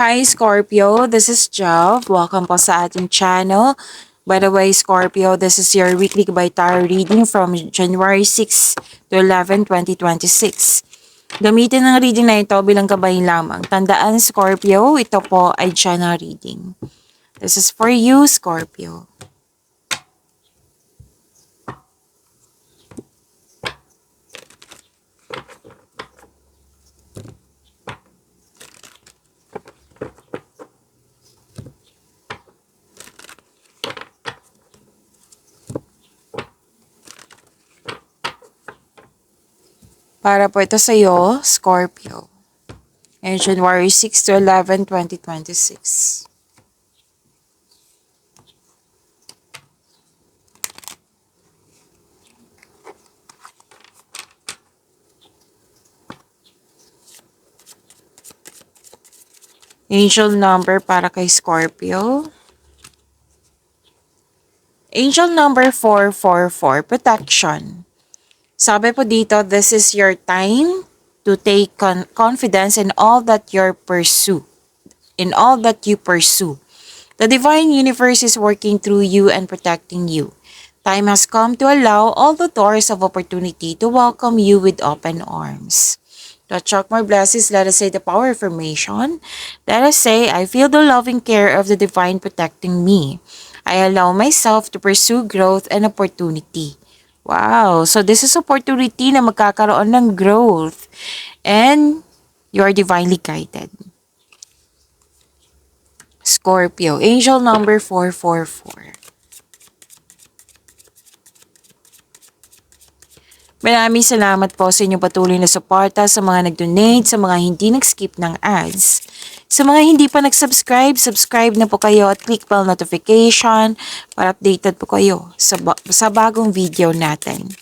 Hi Scorpio, this is Jav. Welcome po sa ating channel. By the way, Scorpio, this is your weekly by tarot reading from January 6 to 11, 2026. Gamitin ang reading na ito bilang gabay lamang. Tandaan, Scorpio, ito po ay general reading. This is for you, Scorpio. Para po ito sa iyo, Scorpio. And January 6 to 11, 2026. Angel number para kay Scorpio. Angel number 444, protection. Sabi po dito, this is your time to take confidence in all that you pursue. In all that you pursue. The divine universe is working through you and protecting you. Time has come to allow all the doors of opportunity to welcome you with open arms. To attract more blessings, let us say the power affirmation. Let us say, I feel the loving care of the divine protecting me. I allow myself to pursue growth and opportunity. Wow! So this is opportunity na magkakaroon ng growth. And you are divinely guided. Scorpio, angel number 444. Maraming salamat po sa inyong patuloy na suporta sa mga nag-donate, sa mga hindi nag-skip ng ads. Sa mga hindi pa nag-subscribe, subscribe na po kayo at click bell notification para updated po kayo sa bagong video natin.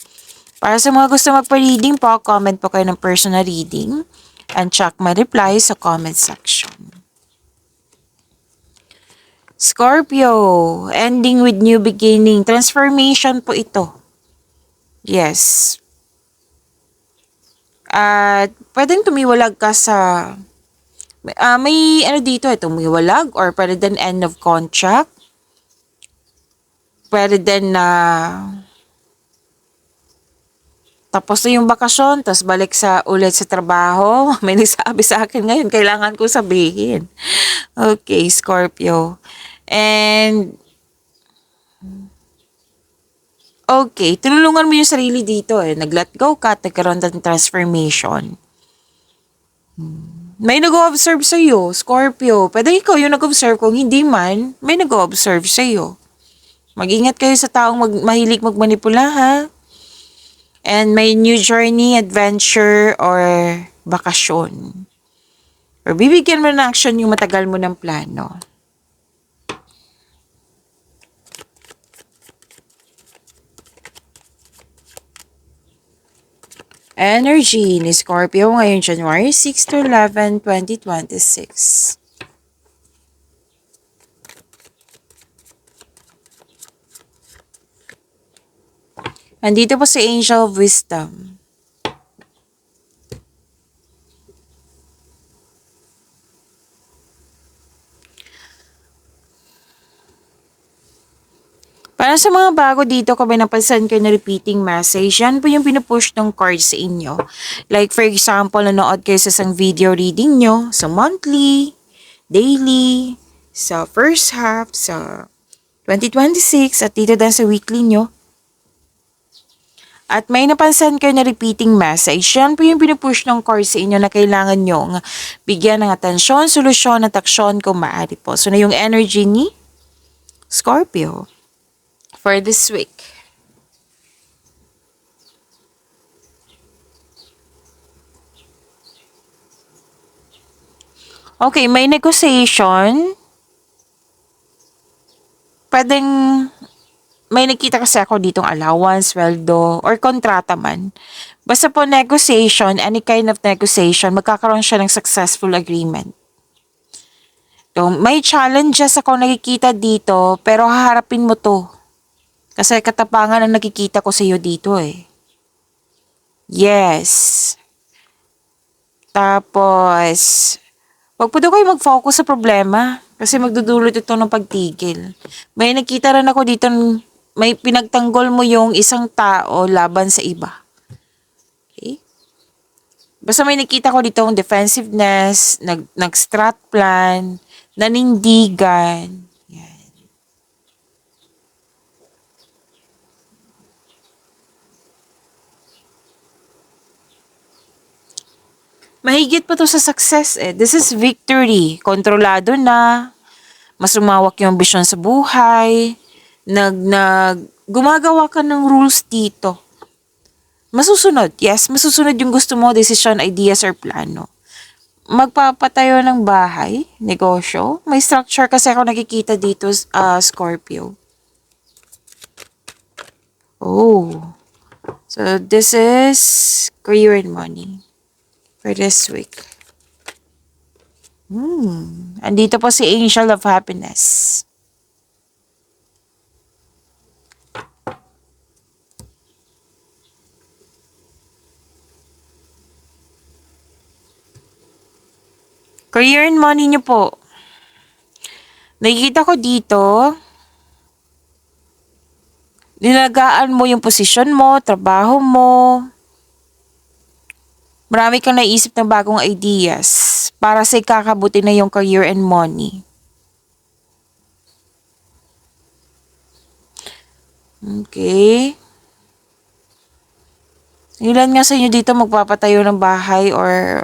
Para sa mga gusto magpa-reading po, comment po kayo ng personal reading and check my reply sa comment section. Scorpio, ending with new beginning. Transformation po ito. Yes. At pwedeng tumiwalag ka sa may ano dito, tumiwalag or pwede din end of contract. Pwede din na tapos na yung bakasyon, tapos balik ulit sa trabaho. May nagsabi sa akin ngayon, kailangan ko sabihin. Okay, Scorpio. And okay, tulungan mo yung sarili dito Nag-let go ka, nagkaroon ng transformation. May nag-o-observe sa'yo, Scorpio. Pwede ikaw yung nag-observe. Kung hindi man, may nag-o-observe sa'yo. Mag-ingat kayo sa taong mahilig magmanipula, ha? And may new journey, adventure, or bakasyon. Or bibigyan mo ng action yung matagal mo ng plano. Energy ni Scorpio ngayon January 6 to 11, 2026. Andito po si Angel of Wisdom. Para sa mga bago dito, kung may napansin kayo na repeating message, yan po yung pinupush ng card sa inyo. Like for example, nanood kayo sa isang video reading nyo, sa monthly, daily, sa first half, sa 2026, at dito din sa weekly nyo. At may napansin kayo na repeating message, yan po yung pinupush ng card sa inyo na kailangan nyo bigyan ng atensyon, solusyon at aksyon kung maaari po. So na yung energy ni Scorpio for this week. Okay, may negotiation. Pwedeng may nakita kasi ako ditong allowance, sweldo, or kontrata man. Basta po negotiation, any kind of negotiation, magkakaroon siya ng successful agreement. So, may challenges ako nakikita dito, pero haharapin mo to. Kasi katapangan ang nakikita ko sa iyo dito Yes. Tapos, Huwag po daw kayo mag-focus sa problema kasi magdudulot ito ng pagtigil. May nakita rin ako dito, may pinagtanggol mo yung isang tao laban sa iba. Okay? Basta may nakita ko dito yung defensiveness, nag-strat plan, nanindigan. Yan. Mahigit pa to sa success eh. This is victory. Kontrolado na. Mas lumawak yung vision sa buhay. Gumagawa ka ng rules dito. Masusunod. Yes, masusunod yung gusto mo, decision, ideas, or plano. Magpapatayo ng bahay, negosyo. May structure kasi ako nakikita dito, Scorpio. Oh. So, this is career and money for this week. Andito po si Angel of Happiness. Career and money niyo po. Nakikita ko dito, nilagaan mo yung posisyon mo, trabaho mo. Marami kang naisip ng bagong ideas para sa ikakabuti na yung career and money. Okay. Ilan nga sa inyo dito magpapatayo ng bahay or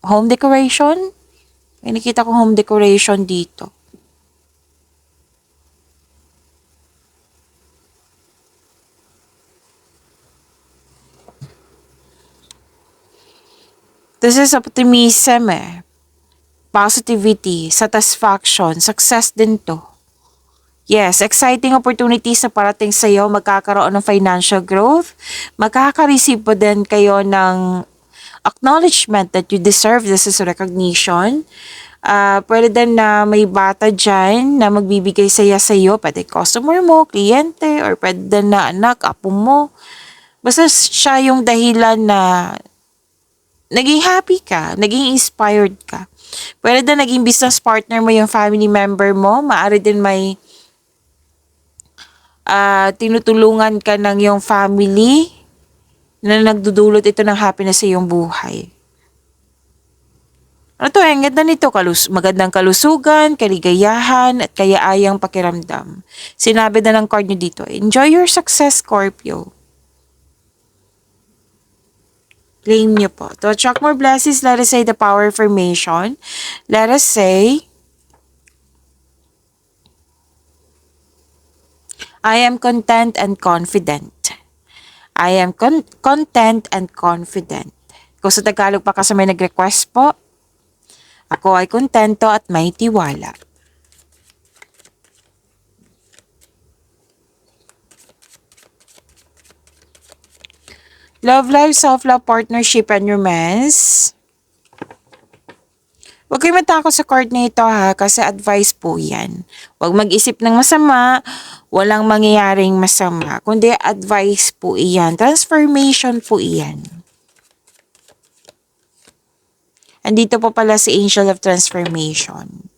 home decoration? May nakita ko home decoration dito. This is optimism eh. Positivity, satisfaction, success din to. Yes, exciting opportunities na parating sa iyo, magkakaroon ng financial growth, magkaka-receive po din kayo ng acknowledgement that you deserve. This is recognition. Pwede din na may bata dyan na magbibigay saya sa iyo, pwede customer mo, kliyente, or pwede din na anak, apo mo. Basta siya yung dahilan na naging happy ka, naging inspired ka. Pwede din naging business partner mo yung family member mo. Maaari din may tinutulungan ka ng yung family na nagdudulot ito ng happiness sa iyong buhay. Ano to? Ang ganda nito. Magandang kalusugan, kaligayahan, at kayaayang pakiramdam. Sinabi na ng card nyo dito, enjoy your success, Scorpio. Claim nyo po. To attract more blessings, let us say the power affirmation. Let us say, I am content and confident. I am content and confident. Kung sa Tagalog pa kasi may nag-request po, ako ay kontento at may tiwala. Love life, self-love, partnership, and romance. Huwag kayo matakot sa card na ito ha, kasi advice po yan. Huwag mag-isip ng masama, walang mangyayaring masama. Kundi advice po iyan, transformation po iyan. Andito po pala si Angel of Transformation.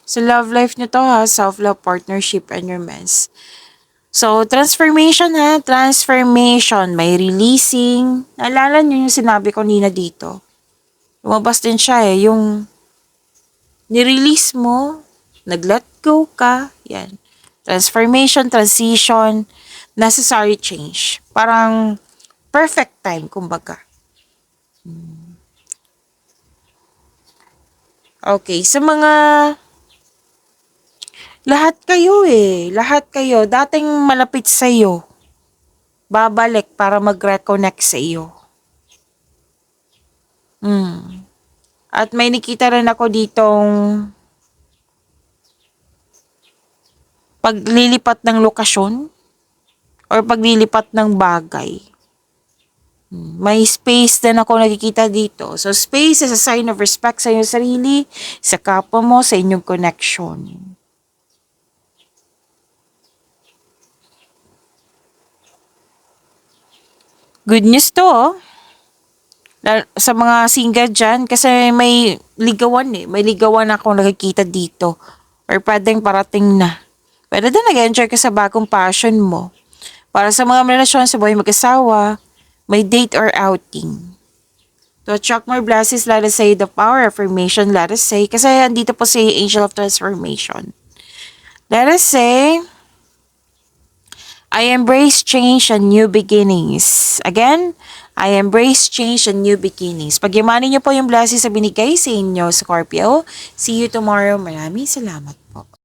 Sa love life nyo to ha, self-love, partnership, and romance. So, transformation ha, transformation, may releasing. Naalala nyo yung sinabi ko nina dito. Lumabas din siya eh, yung nirelease mo, nag-let go ka, yan. Transformation, transition, necessary change. Parang perfect time, kumbaga. Okay, sa mga lahat kayo eh. Lahat kayo. Dating malapit sa iyo. Babalik para mag-reconnect sa iyo. At may nakita rin ako ditong paglilipat ng lokasyon or paglilipat ng bagay. May space din ako nakikita dito. So, space is a sign of respect sa iyong sarili, sa kapwa mo, sa inyong connection. Good news to, oh. Sa mga single dyan, kasi may ligawan eh. May ligawan akong nakikita dito. Or pwedeng parating na. Pwede din nag-enjoy ka sa bagong passion mo. Para sa mga relasyon sa buhay mag-asawa, may date or outing. To attract more blessings, let us say the power affirmation, let us say, kasi andito po si Angel of Transformation. Let us say, I embrace change and new beginnings. Again, I embrace change and new beginnings. Pagyamanin niyo po yung blessings na binigay sa inyo, Scorpio. See you tomorrow. Maraming salamat po.